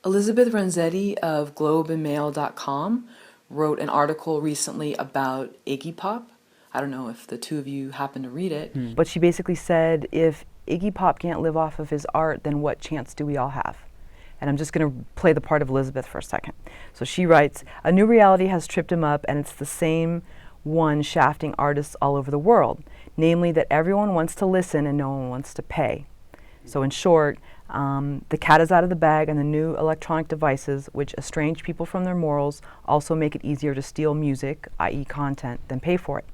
Elizabeth Renzetti of globeandmail.com wrote an article recently about Iggy Pop. I don't know if the two of you happen to read it. But she basically said, if Iggy Pop can't live off of his art, then what chance do we all have? And I'm just going to play the part of Elizabeth for a second. So she writes, a new reality has tripped him up, and it's the same one shafting artists all over the world, namely that everyone wants to listen and no one wants to pay. So in short, the cat is out of the bag, and the new electronic devices, which estrange people from their morals, also make it easier to steal music, i.e. content, than pay for it.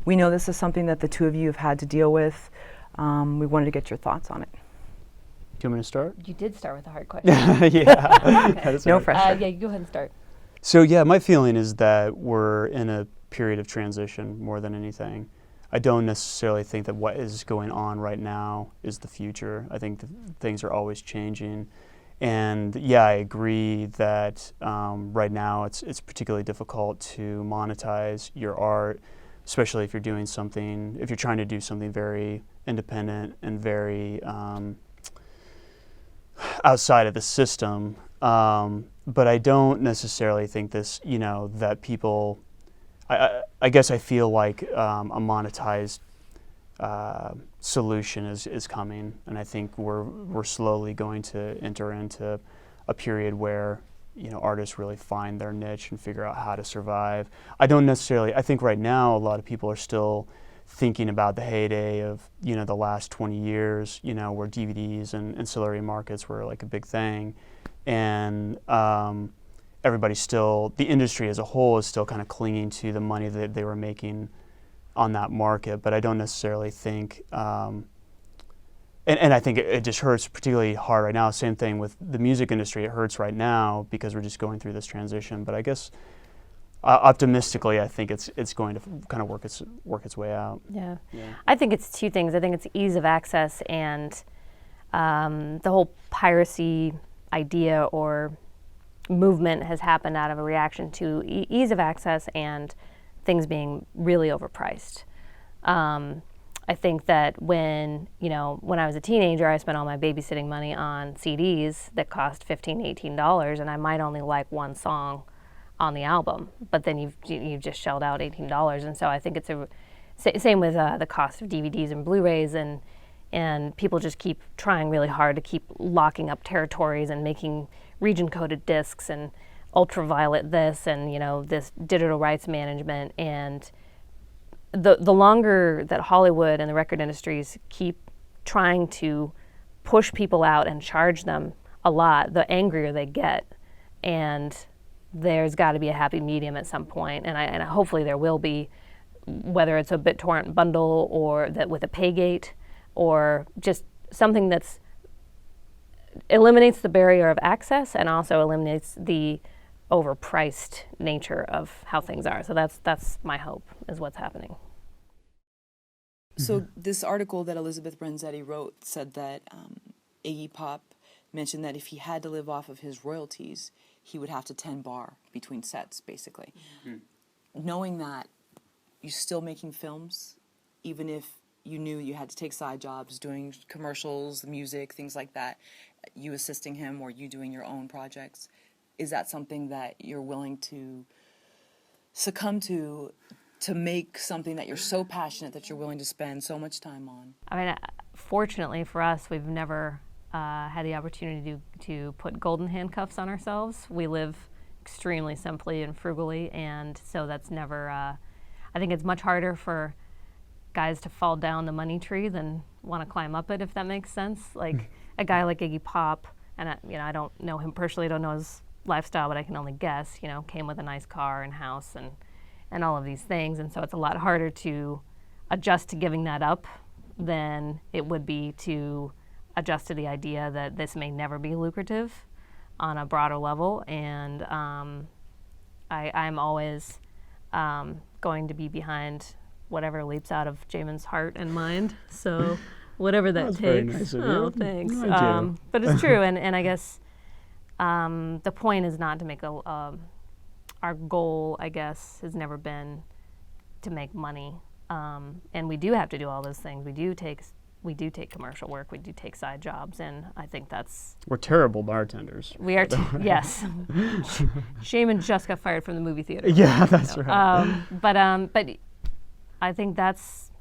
We know this is something that the two of you have had to deal with. We wanted to get your thoughts on it. Do you want me to start? You did start with a hard question. Yeah. Okay. No pressure. Yeah, you go ahead and start. So yeah, my feeling is that we're in a period of transition more than anything. I don't necessarily think that what is going on right now is the future. I think things are always changing. And yeah, I agree that right now it's particularly difficult to monetize your art, especially if you're doing something, if you're trying to do something very independent and very outside of the system. But I don't necessarily think this, that people, I guess I feel like a monetized solution is coming, and I think we're slowly going to enter into a period where artists really find their niche and figure out how to survive. I think right now a lot of people are still thinking about the heyday of the last 20 years, where DVDs and ancillary markets were like a big thing, and the industry as a whole is still kind of clinging to the money that they were making on that market. But I don't necessarily think, and I think it just hurts particularly hard right now. Same thing with the music industry. It hurts right now because we're just going through this transition. But I guess optimistically, I think it's going to kind of work its way out. Yeah. I think it's two things. I think it's ease of access and the whole piracy idea or movement has happened out of a reaction to ease of access and things being really overpriced. I think that when I was a teenager, I spent all my babysitting money on CDs that cost $15, $18, and I might only like one song on the album, but then you've just shelled out $18, and so I think it's same with the cost of DVDs and Blu-rays, and people just keep trying really hard to keep locking up territories and making region-coded discs and ultraviolet this and this digital rights management. And the longer that Hollywood and the record industries keep trying to push people out and charge them a lot, the angrier they get. And there's got to be a happy medium at some point, and hopefully there will be, whether it's a BitTorrent bundle or that with a pay gate, or just something that's eliminates the barrier of access and also eliminates the overpriced nature of how things are. So that's my hope, is what's happening. So this article that Elizabeth Renzetti wrote said that Iggy Pop mentioned that if he had to live off of his royalties, he would have to 10 bar between sets, basically. Mm-hmm. Knowing that, you're still making films, even if you knew you had to take side jobs, doing commercials, music, things like that, you assisting him or you doing your own projects. Is that something that you're willing to succumb to make something that you're so passionate that you're willing to spend so much time on? I mean, fortunately for us, we've never had the opportunity to put golden handcuffs on ourselves. We live extremely simply and frugally, and so that's never, I think it's much harder for guys to fall down the money tree than want to climb up it, if that makes sense. Like a guy like Iggy Pop, and I don't know him personally, don't know his lifestyle, but I can only guess, came with a nice car and house and all of these things, and so it's a lot harder to adjust to giving that up than it would be to adjust to the idea that this may never be lucrative on a broader level. And I'm always going to be behind whatever leaps out of Jamin's heart and mind. So whatever that takes. Very nice of you. Oh, thanks. No, but it's true, and I guess the point is not to make our goal, I guess, has never been to make money. And we do have to do all those things. We do take we do take commercial work, we do take side jobs, and I think that's We're terrible bartenders. we are. Yes, Jamin just got fired from the movie theater. Yeah, that's right. But I think that's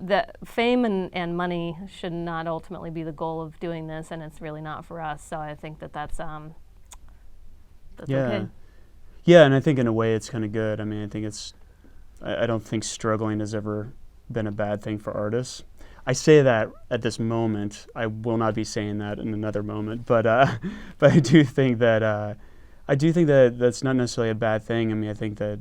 the fame and money should not ultimately be the goal of doing this, and it's really not for us. So I think that's Yeah. okay. Yeah, and I think in a way it's kind of good. I mean, I think I don't think struggling has ever been a bad thing for artists. I say that at this moment. I will not be saying that in another moment. But I do think that that's not necessarily a bad thing. I mean, I think that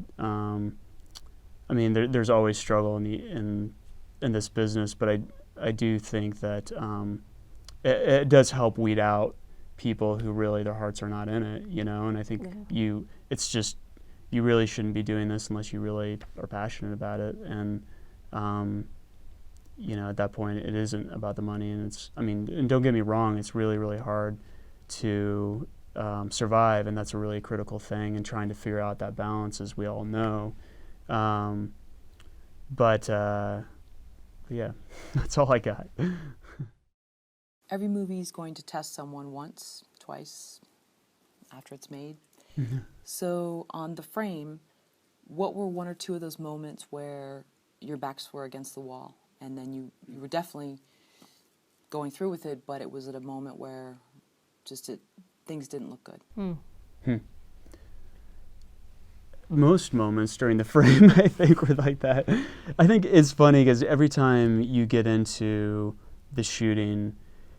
there's always struggle in this business, but I do think that it does help weed out people who really their hearts are not in it, and I think it's just you really shouldn't be doing this unless you really are passionate about it, and at that point it isn't about the money, and and don't get me wrong, it's really, really hard to survive, and that's a really critical thing, and trying to figure out that balance, as we all know, but yeah, that's all I got. Every movie is going to test someone once, twice, after it's made. Mm-hmm. So on The Frame, what were one or two of those moments where your backs were against the wall, and then you were definitely going through with it, but it was at a moment where things didn't look good? Most moments during The Frame, I think, were like that. I think it's funny because every time you get into the shooting,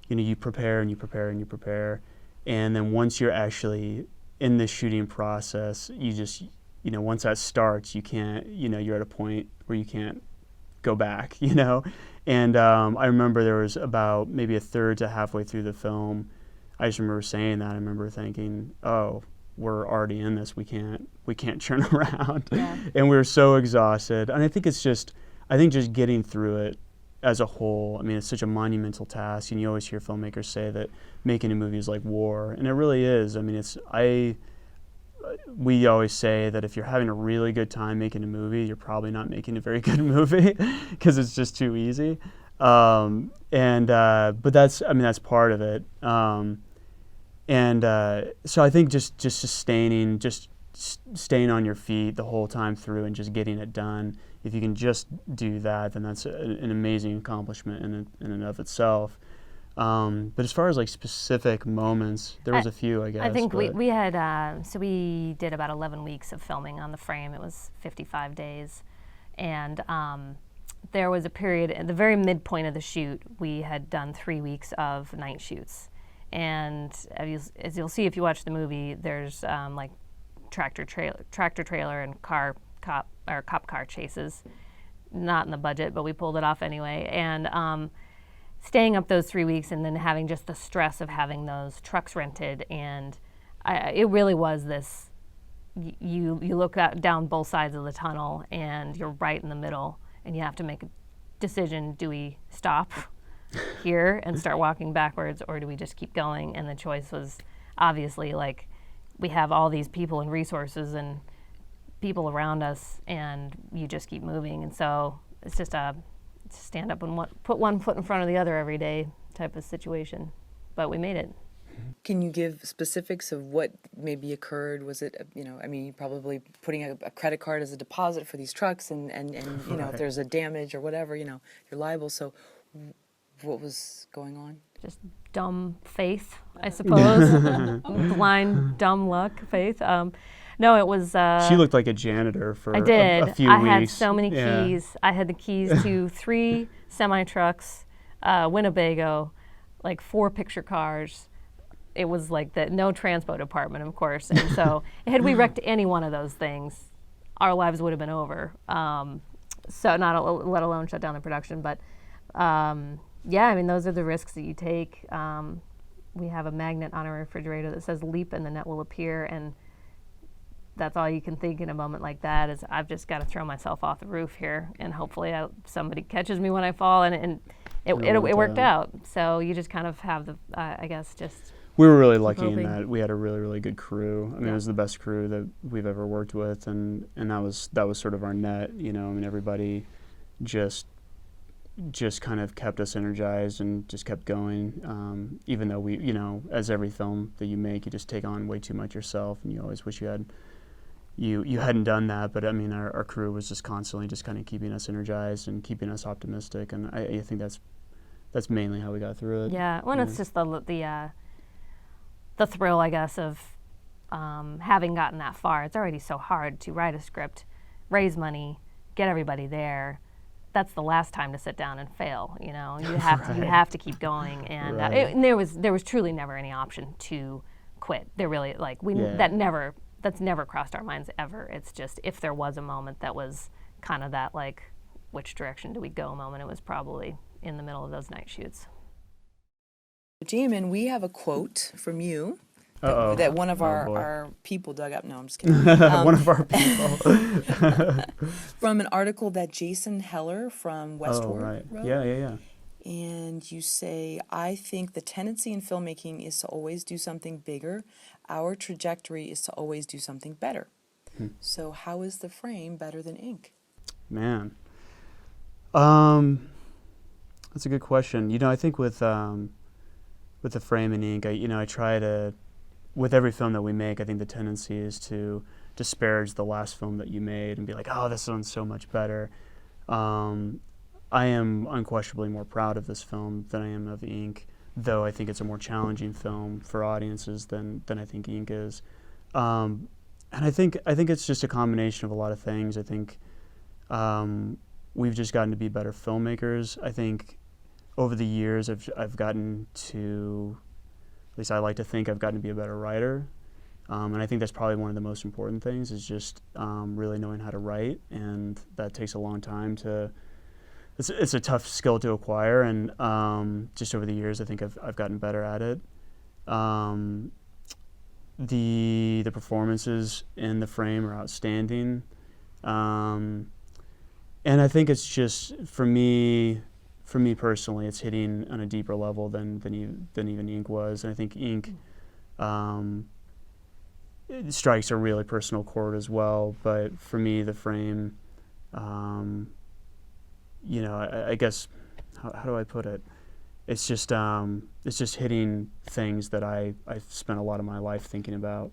you prepare and you prepare and you prepare, and then once you're actually in the shooting process, you just, once that starts, you can't, you're at a point where you can't go back, and I remember there was about maybe a third to halfway through the film, I just remember saying that. I remember thinking, oh, we're already in this, we can't turn around. Yeah. And we were so exhausted, and I think just getting through it as a whole, it's such a monumental task, and you always hear filmmakers say that making a movie is like war, and it really is. We always say that if you're having a really good time making a movie, you're probably not making a very good movie because it's just too easy. But that's part of it. So I think just staying on your feet the whole time through and just getting it done. If you can just do that, then that's an amazing accomplishment in and of itself. But as far as like specific moments, there was a few, I guess. I think we had, so we did about 11 weeks of filming on The Frame. It was 55 days. And there was a period at the very midpoint of the shoot, we had done 3 weeks of night shoots. And as you'll see if you watch the movie, there's like tractor trailer and cop car chases. Not in the budget, but we pulled it off anyway. And staying up those 3 weeks and then having just the stress of having those trucks rented, and it really was this, you look down both sides of the tunnel and you're right in the middle, and you have to make a decision. Do we stop here and start walking backwards, or do we just keep going? And the choice was obviously, like, we have all these people and resources and people around us, and you just keep moving. And so it's just a stand up and put one foot in front of the other every day type of situation. But we made it. Can you give specifics of what maybe occurred? Was it, probably putting a credit card as a deposit for these trucks, and Right. if there's a damage or whatever, you're liable. So what was going on? Just dumb faith, I suppose. Blind, dumb luck, faith. No, it was... She looked like a janitor for I did. a few I weeks. had so many keys. I had the keys to 3 semi-trucks, Winnebago, like 4 picture cars. It was like no transpo department, of course. And so had we wrecked any one of those things, our lives would have been over. So not let alone shut down the production. But those are the risks that you take. We have a magnet on our refrigerator that says leap and the net will appear. And that's all you can think in a moment like that is, I've just got to throw myself off the roof here, and hopefully somebody catches me when I fall, and it worked out. So you just kind of have the, I guess, just... We were really lucky hoping. in that we had a really, really good crew. It was the best crew that we've ever worked with, and that was sort of our net, everybody just, just kind of kept us energized and just kept going. Even though we, as every film that you make, you just take on way too much yourself, and you always wish you hadn't done that. But I mean, our crew was just constantly just kind of keeping us energized and keeping us optimistic, and I think that's mainly how we got through it. Yeah, well, it's just the thrill, I guess, of having gotten that far. It's already so hard to write a script, raise money, get everybody there. That's the last time to sit down and fail. You have to, you have to keep going, and Right. And there was truly never any option to quit. There really that's never crossed our minds ever. It's just if there was a moment that was kind of that like, which direction do we go moment, it was probably in the middle of those night shoots. Jamin, we have a quote from you Uh-oh. that one of Oh, our, boy. our people dug up. No, I'm just kidding. One of our people. From an article that Jason Heller from Westward right. wrote. Yeah. And you say, I think the tendency in filmmaking is to always do something bigger. Our trajectory is to always do something better. So how is the frame better than ink? Man. That's a good question. I think with the frame and ink, I try to, with every film that we make, I think the tendency is to disparage the last film that you made and be like, oh, this one's so much better. I am unquestionably more proud of this film than I am of ink, though I think it's a more challenging film for audiences than I think ink is. And I think it's just a combination of a lot of things. I think we've just gotten to be better filmmakers. I think over the years I've gotten to, at least I like to think I've gotten to be a better writer. And I think that's probably one of the most important things is just really knowing how to write, and that takes a long time to, it's a tough skill to acquire, and just over the years I think I've gotten better at it. The performances in the frame are outstanding. And I think it's just, for me personally, it's hitting on a deeper level than even ink was. And I think ink it strikes a really personal chord as well. But for me, the frame, I guess, how do I put it? It's just hitting things that I've spent a lot of my life thinking about,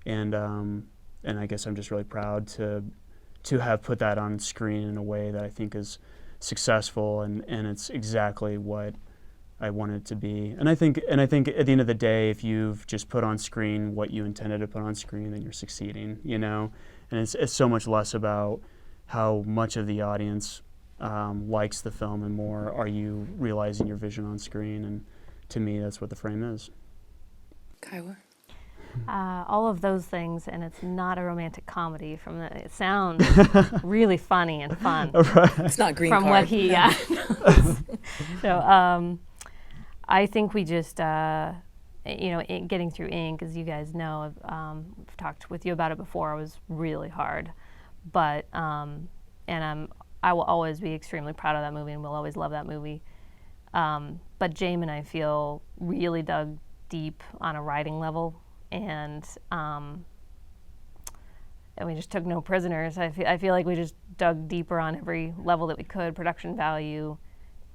and I guess I'm just really proud to have put that on screen in a way that I think is successful, and it's exactly what I wanted it to be. And I think at the end of the day, if you've just put on screen what you intended to put on screen, then you're succeeding, And it's so much less about how much of the audience likes the film, and more are you realizing your vision on screen. And to me, that's what the frame is. Kiowa? All of those things, and it's not a romantic comedy. It sounds really funny and fun. Right. It's not green From card. what he, So I think we just, getting through ink, as you guys know, I've talked with you about it before. It was really hard, but I will always be extremely proud of that movie, and will always love that movie. But Jamin, I feel, really dug deep on a writing level. And we just took no prisoners. I feel like we just dug deeper on every level that we could: production value,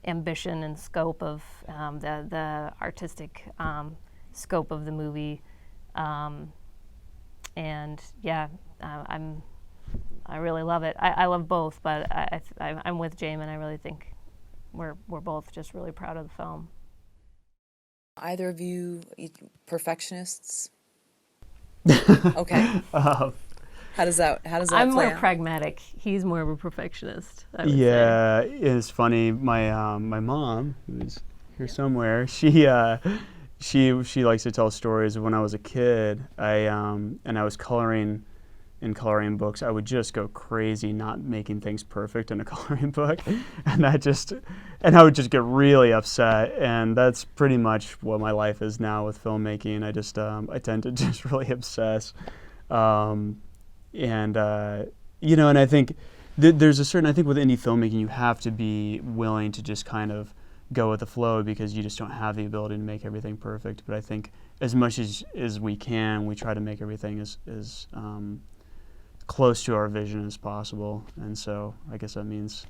ambition, and scope of the artistic scope of the movie. I really love it. I love both, but I'm with Jamin. I really think we're both just really proud of the film. Either of you perfectionists? Okay. How does that I'm play more out? pragmatic. He's more of a perfectionist, I would Yeah, say. it's funny. My mom, who's here somewhere, she likes to tell stories of when I was a kid. And I was coloring in coloring books. I would just go crazy not making things perfect in a coloring book, and I would just get really upset. And that's pretty much what my life is now with filmmaking. I tend to just really obsess, and I think there's I think with indie filmmaking you have to be willing to just kind of go with the flow, because you just don't have the ability to make everything perfect. But I think as much as we can, we try to make everything as close to our vision as possible. And so I guess that means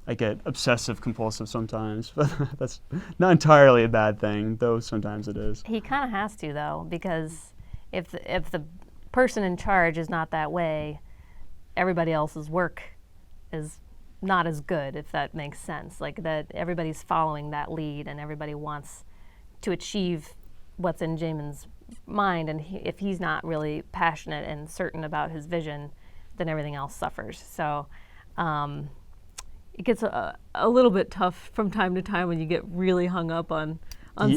I get obsessive compulsive sometimes, but that's not entirely a bad thing, though sometimes it is. He kind of has to, though, because if the person in charge is not that way, everybody else's work is not as good, if that makes sense. Like that everybody's following that lead and everybody wants to achieve what's in Jamin's mind, and if he's not really passionate and certain about his vision, then everything else suffers. So it gets a little bit tough from time to time when you get really hung up on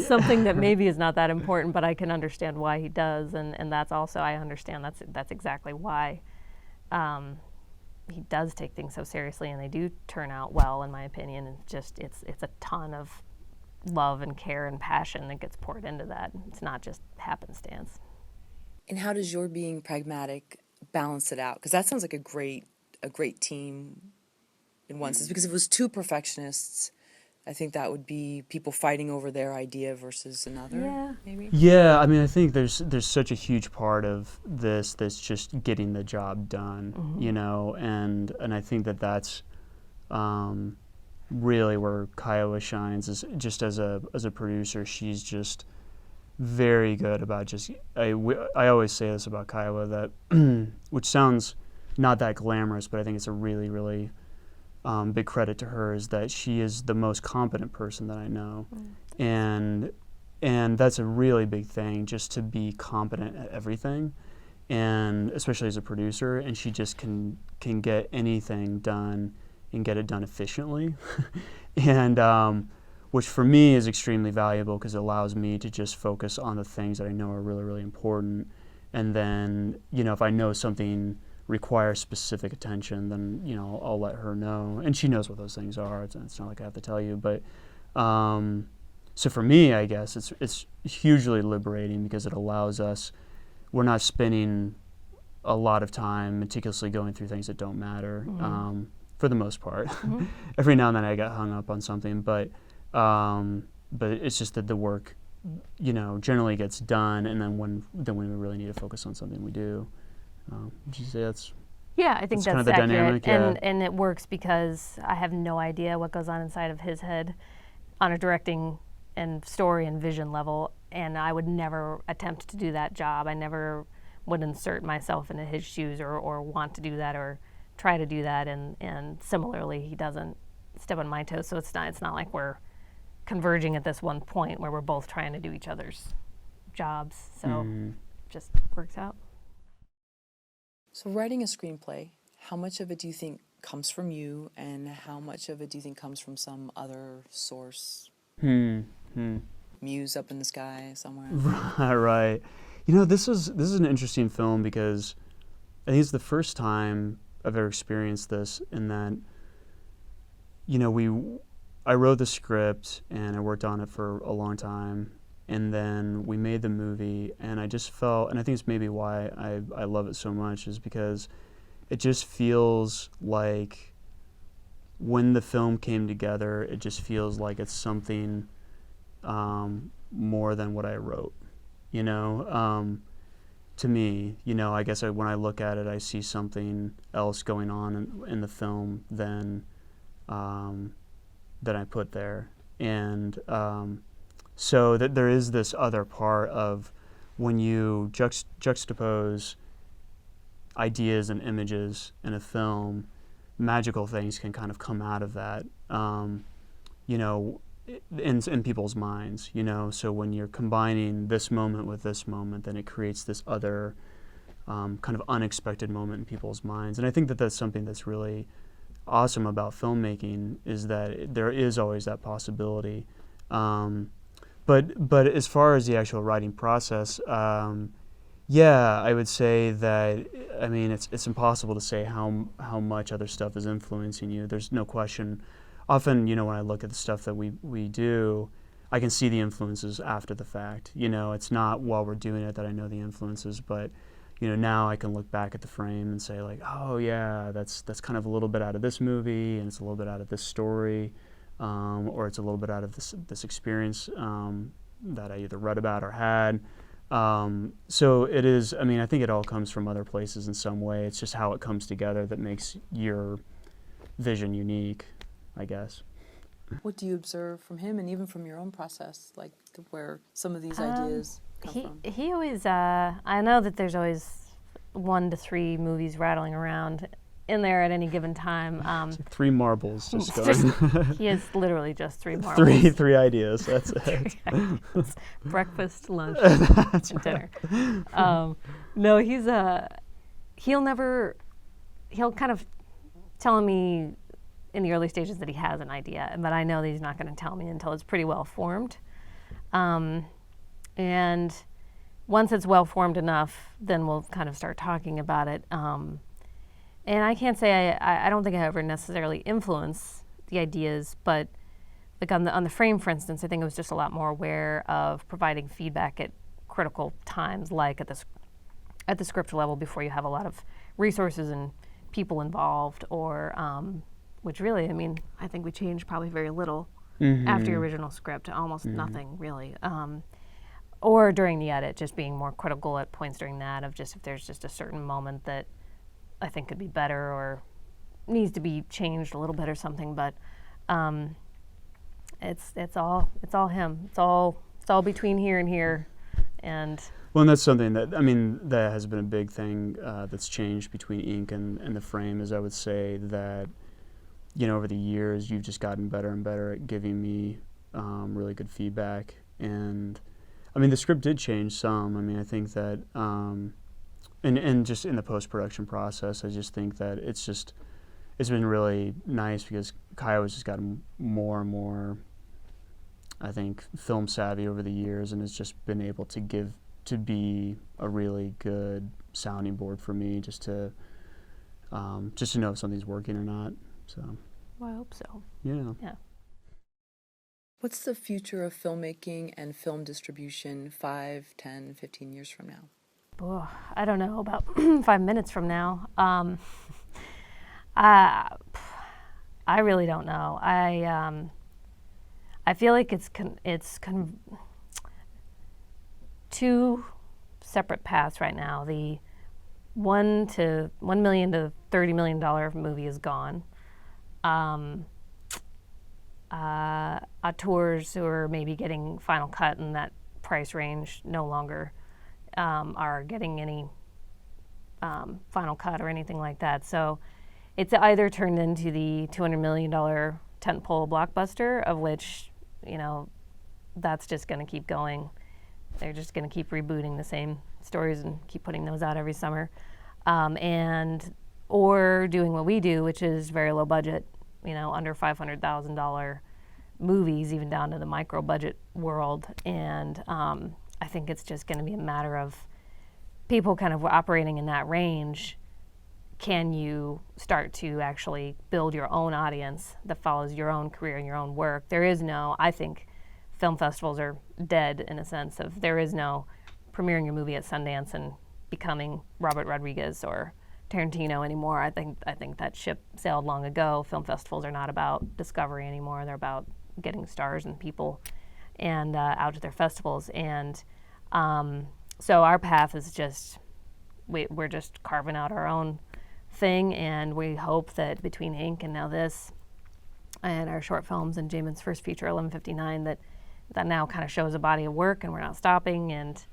something that maybe is not that important, but I can understand why he does, and that's also, I understand that's exactly why he does take things so seriously, and they do turn out well, in my opinion. And it's a ton of love and care and passion that gets poured into that. It's not just happenstance. And how does your being pragmatic balance it out? Because that sounds like a great team in one sense. Because if it was two perfectionists, I think that would be people fighting over their idea versus another. Yeah. Maybe. Yeah, I mean, I think there's such a huge part of this that's just getting the job done, you know, and I think that's really where Kiowa shines, is just as a producer. She's just very good about just, I always say this about Kiowa, that which sounds not that glamorous, but I think it's a really, really big credit to her, is that she is the most competent person that I know. And that's a really big thing, just to be competent at everything, and especially as a producer, and she just can get anything done and get it done efficiently. And which for me is extremely valuable, because it allows me to just focus on the things that I know are really, really important. And then, you know, if I know something requires specific attention, then, you know, I'll let her know. And she knows what those things are. It's not like I have to tell you. But so for me, I guess it's hugely liberating, because it allows us, we're not spending a lot of time meticulously going through things that don't matter, for the most part. Every now and then I get hung up on something, but it's just that the work, you know, generally gets done, and then when we really need to focus on something, we do. Would you say that's? Yeah, I think that's kind of the accurate, dynamic, yeah. and it works because I have no idea what goes on inside of his head on a directing and story and vision level, and I would never attempt to do that job. I never would insert myself into his shoes or want to do that or try to do that, and similarly, he doesn't step on my toes, so it's not like we're converging at this one point where we're both trying to do each other's jobs, so it just works out. So writing a screenplay, how much of it do you think comes from you, and how much of it do you think comes from some other source? Muse up in the sky somewhere? Right. You know, this is an interesting film, because I think it's the first time I've ever experienced this, in that, you know, I wrote the script and I worked on it for a long time, and then we made the movie, and I just felt, and I think it's maybe why I love it so much, is because it just feels like when the film came together, it just feels like it's something more than what I wrote, you know? To me, you know, I guess when I look at it, I see something else going on in the film than I put there. And so that there is this other part of, when you juxtapose ideas and images in a film, magical things can kind of come out of that, you know, in people's minds, you know. So when you're combining this moment with this moment, then it creates this other kind of unexpected moment in people's minds. And I think that that's something that's really awesome about filmmaking, is that there is always that possibility. But as far as the actual writing process, yeah, I would say that, I mean, it's impossible to say how much other stuff is influencing you. There's no question. Often, you know, when I look at the stuff that we do, I can see the influences after the fact. You know, it's not while we're doing it that I know the influences, but, you know, now I can look back at the frame and say, like, oh yeah, that's kind of a little bit out of this movie, and it's a little bit out of this story, or it's a little bit out of this experience that I either read about or had. So it is, I mean, I think it all comes from other places in some way. It's just how it comes together that makes your vision unique, I guess. What do you observe from him, and even from your own process, like where some of these ideas come from? He always, I know that there's always 1 to 3 movies rattling around in there at any given time. 3 marbles just going. He is literally just 3 marbles. three ideas. That's it. Breakfast, lunch, and dinner. No, he'll kind of tell me in the early stages that he has an idea, but I know that he's not going to tell me until it's pretty well formed. And once it's well formed enough, then we'll kind of start talking about it. And I can't say I don't think I ever necessarily influence the ideas, but like on the frame, for instance, I think I was just a lot more aware of providing feedback at critical times, like at the script level before you have a lot of resources and people involved, or which really, I mean, I think we changed probably very little after the original script, almost nothing really. Or during the edit, just being more critical at points during that of just if there's just a certain moment that I think could be better or needs to be changed a little bit or something. But it's all him. It's all between here and here, and. Well, and that's something that, I mean, that has been a big thing that's changed between ink and the frame, is I would say that, you know, over the years, you've just gotten better and better at giving me really good feedback. And, I mean, the script did change some. I mean, I think that, and just in the post-production process, I just think that it's been really nice because Kiowa's just gotten more and more, I think, film savvy over the years, and has just been able to be a really good sounding board for me, just to know if something's working or not. So. Well, I hope so. Yeah. Yeah. What's the future of filmmaking and film distribution 5, 10, 15 years from now? Oh, I don't know, about 5 minutes from now. I really don't know. I feel like it's two separate paths right now. The $1 million to $30 million movie is gone. Auteurs who are maybe getting Final Cut in that price range no longer are getting any Final Cut or anything like that. So it's either turned into the $200 million tentpole blockbuster, of which, you know, that's just going to keep going. They're just going to keep rebooting the same stories and keep putting those out every summer, or doing what we do, which is very low budget, you know, under $500,000 movies, even down to the micro budget world. And I think it's just going to be a matter of people kind of operating in that range. Can you start to actually build your own audience that follows your own career and your own work? There is no, I think film festivals are dead in a sense of there is no premiering your movie at Sundance and becoming Robert Rodriguez or Tarantino anymore. I think that ship sailed long ago. Film festivals are not about discovery anymore. They're about getting stars and people and out to their festivals. And so our path is just, we're just carving out our own thing, and we hope that between Ink and now this and our short films and Jamin's first feature, 1159, that now kind of shows a body of work, and we're not stopping. And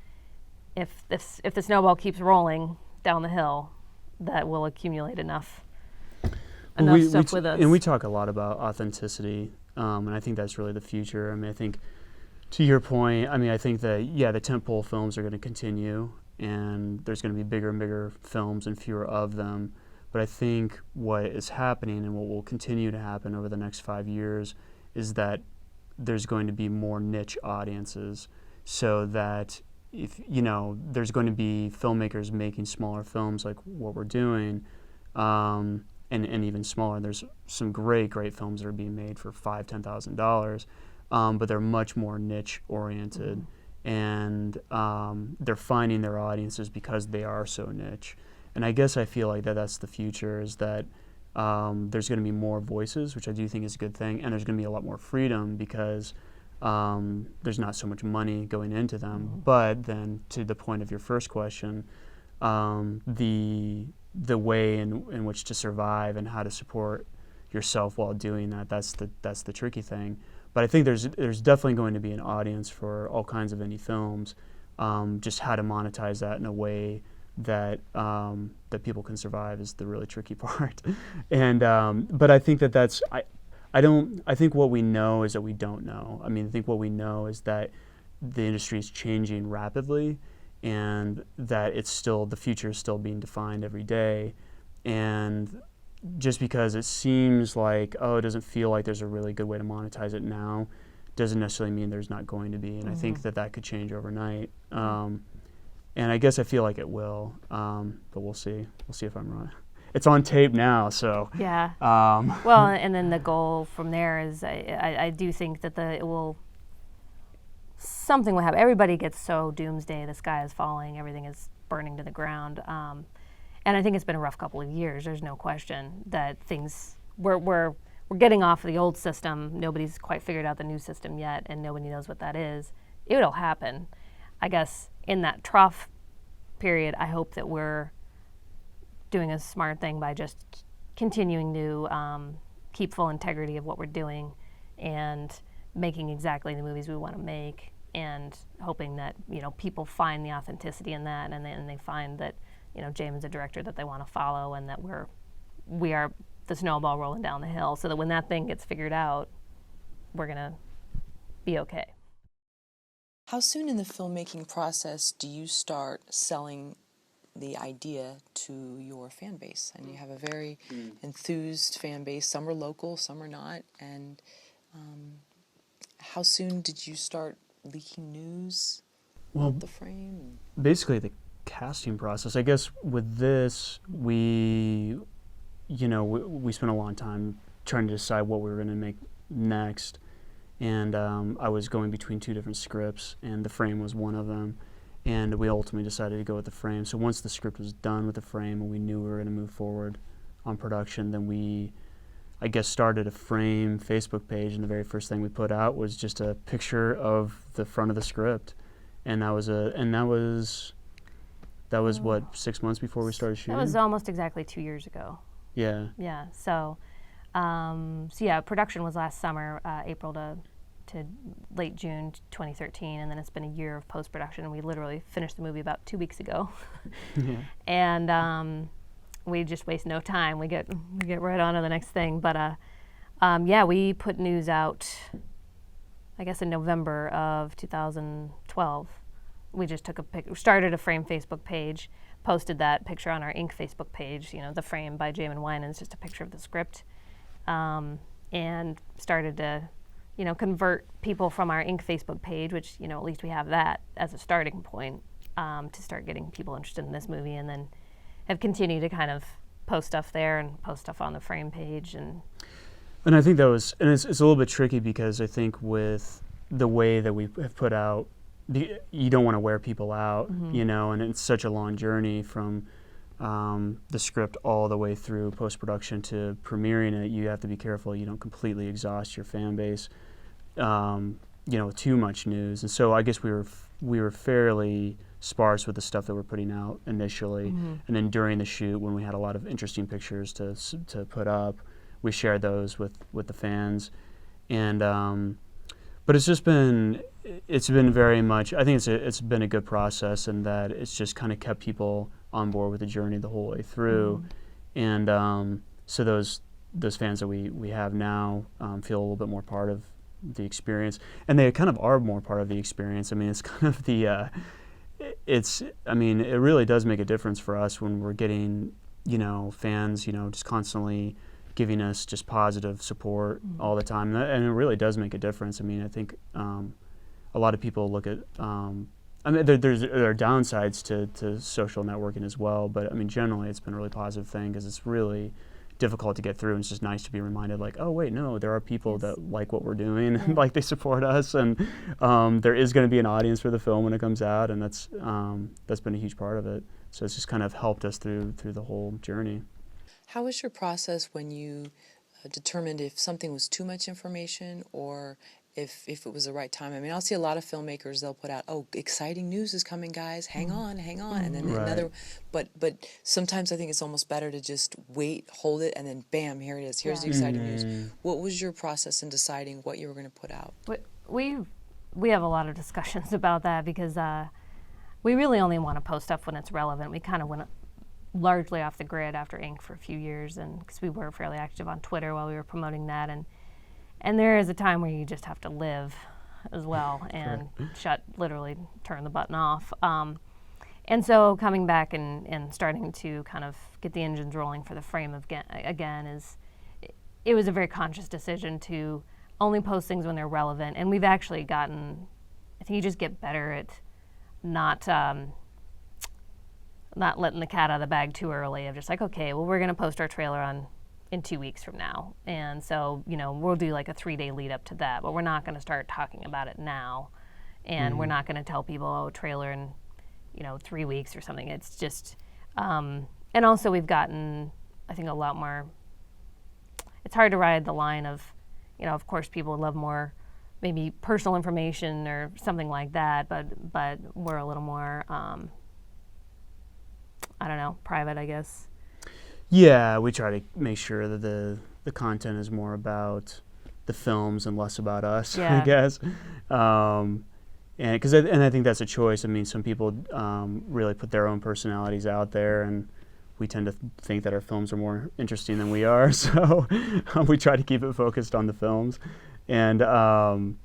if the snowball keeps rolling down the hill, that will accumulate enough stuff with us. And we talk a lot about authenticity, and I think that's really the future. I mean, I think to your point, I mean, I think that, yeah, the tentpole films are going to continue, and there's going to be bigger and bigger films and fewer of them. But I think what is happening and what will continue to happen over the next 5 years is that there's going to be more niche audiences, so that if, you know, there's going to be filmmakers making smaller films like what we're doing, and even smaller. There's some great films that are being made for $5,000, $10,000, but they're much more niche oriented, and they're finding their audiences because they are so niche. And I guess I feel like that's the future, is that there's going to be more voices, which I do think is a good thing, and there's going to be a lot more freedom because there's not so much money going into them. But then, to the point of your first question, the way in which to survive and how to support yourself while doing that. That's the tricky thing. But I think there's definitely going to be an audience for all kinds of indie films. Just how to monetize that in a way that that people can survive is the really tricky part. And but I think I think what we know is that we don't know. I mean, I think what we know is that the industry is changing rapidly, and that the future is still being defined every day. And just because it seems like, it doesn't feel like there's a really good way to monetize it now, doesn't necessarily mean there's not going to be. And I think that could change overnight. And I guess I feel like it will, but we'll see. We'll see if I'm right. It's on tape now, so. Yeah. Well, and then the goal from there is I do think that something will happen. Everybody gets so doomsday, the sky is falling, everything is burning to the ground. And I think it's been a rough couple of years. There's no question that we're getting off of the old system. Nobody's quite figured out the new system yet, and nobody knows what that is. It'll happen. I guess in that trough period, I hope that we're doing a smart thing by just continuing to keep full integrity of what we're doing and making exactly the movies we want to make, and hoping that people find the authenticity in that, and then they find that Jamin's a director that they want to follow, and that we are the snowball rolling down the hill, so that when that thing gets figured out, we're gonna be okay. How soon in the filmmaking process do you start selling the idea to your fan base? And you have a very enthused fan base. Some are local, some are not. And how soon did you start leaking news about the frame? Basically the casting process. I guess with this, we spent a long time trying to decide what we were going to make next. And I was going between two different scripts, and the frame was one of them. And we ultimately decided to go with the frame. So once the script was done with the frame and we knew we were going to move forward on production, then we, I guess, started a frame Facebook page. And the very first thing we put out was just a picture of the front of the script. And that was what, 6 months before we started shooting? That was almost exactly 2 years ago. Yeah. Yeah. So yeah, production was last summer, April to late June 2013, and then it's been a year of post-production, and we literally finished the movie about 2 weeks ago. Yeah. And we just waste no time. We get right on to the next thing. But yeah, we put news out, I guess, in November of 2012. We just took started a Frame Facebook page, posted that picture on our Ink Facebook page, The Frame by Jamin Winans, just a picture of the script, and started to, convert people from our Ink Facebook page, which, at least we have that as a starting point, to start getting people interested in this movie, and then have continued to kind of post stuff there and post stuff on the Frame page. And I think that was, and it's a little bit tricky because I think with the way that we have put out, you don't want to wear people out, and it's such a long journey from the script all the way through post-production to premiering it. You have to be careful you don't completely exhaust your fan base, with too much news. And so I guess we were fairly sparse with the stuff that we're putting out initially, and then during the shoot, when we had a lot of interesting pictures to put up, we shared those with the fans. And but it's been very much, I think it's been a good process, and that it's just kind of kept people on board with the journey the whole way through. And so those fans that we have now feel a little bit more part of the experience, and they kind of are more part of the experience. I mean, it's kind of the it really does make a difference for us when we're getting fans just constantly giving us just positive support all the time, and it really does make a difference. I mean, I think a lot of people look at there are downsides to social networking as well, but I mean, generally it's been a really positive thing because it's really difficult to get through, and it's just nice to be reminded, like, oh wait, no, there are people that like what we're doing, and like they support us, and there is going to be an audience for the film when it comes out, and that's been a huge part of it. So it's just kind of helped us through the whole journey. How was your process when you determined if something was too much information or if it was the right time. I mean, I'll see a lot of filmmakers, they'll put out, oh, exciting news is coming, guys, hang on, and then Right. another, but sometimes I think it's almost better to just wait, hold it, and then bam, here it is, here's the exciting news. What was your process in deciding what you were going to put out? We have a lot of discussions about that because we really only want to post stuff when it's relevant. We kind of went largely off the grid after Ink for a few years, and because we were fairly active on Twitter while we were promoting that, and there is a time where you just have to live as well and literally turn the button off. And so coming back and starting to kind of get the engines rolling for the frame again it was a very conscious decision to only post things when they're relevant. And we've actually gotten, I think you just get better at not letting the cat out of the bag too early, of just like, okay, well, we're going to post our trailer in 2 weeks from now. And so, we'll do like a 3-day lead up to that, but we're not going to start talking about it now. And we're not going to tell people, oh, trailer in, 3 weeks or something. It's just, and also we've gotten, I think, a lot more, it's hard to ride the line of, of course people would love more maybe personal information or something like that, but we're a little more, I don't know, private, I guess. Yeah, we try to make sure that the content is more about the films and less about us, I guess. And I think that's a choice. I mean, some people really put their own personalities out there, and we tend to think that our films are more interesting than we are. So we try to keep it focused on the films, and and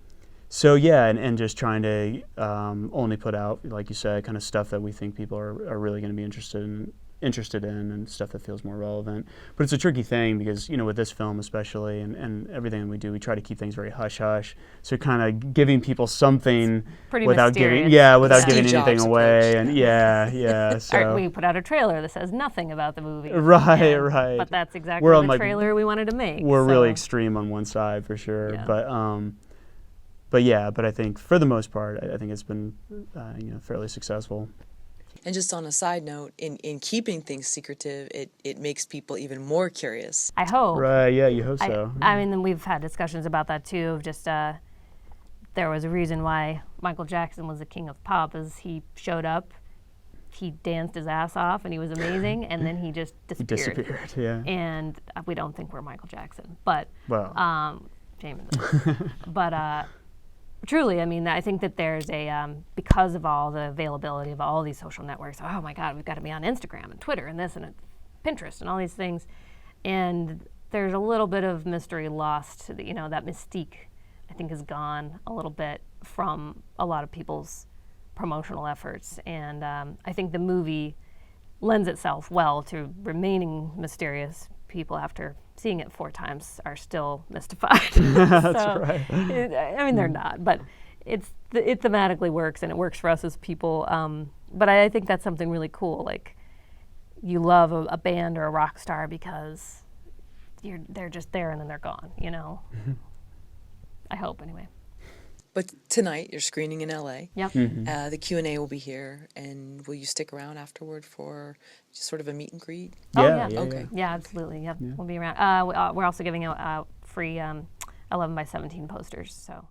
just trying to only put out, like you said, kind of stuff that we think people are really going to be interested in and stuff that feels more relevant. But it's a tricky thing because, with this film especially and everything we do, we try to keep things very hush-hush. So kind of giving people something without giving anything away. And so we put out a trailer that says nothing about the movie. Right. But that's exactly the trailer we wanted to make. We're really extreme on one side for sure. Yeah. But I think for the most part, I think it's been fairly successful. And just on a side note, in keeping things secretive, it makes people even more curious. I hope. Right, yeah, you hope so. I mean, we've had discussions about that too, of just there was a reason why Michael Jackson was the king of pop, is he showed up, he danced his ass off, and he was amazing, and then he just disappeared. He disappeared, yeah. And we don't think we're Michael Jackson, but, Jamin. But, truly, I mean, I think that there's because of all the availability of all these social networks, oh my God, we've got to be on Instagram and Twitter and this and Pinterest and all these things. And there's a little bit of mystery lost, that mystique, I think, has gone a little bit from a lot of people's promotional efforts. And I think the movie lends itself well to remaining mysterious. People, after seeing it 4 times, are still mystified. That's right. I mean, they're not, but it thematically works, and it works for us as people. But I think that's something really cool. Like, you love a band or a rock star because they're just there and then they're gone. I hope, anyway. But tonight you're screening in LA. Yep. The Q&A will be here, and will you stick around afterward for just sort of a meet and greet? Yeah. Okay. Yeah, absolutely. Yep. We'll be around. We're also giving out free 11 by 17 posters. So.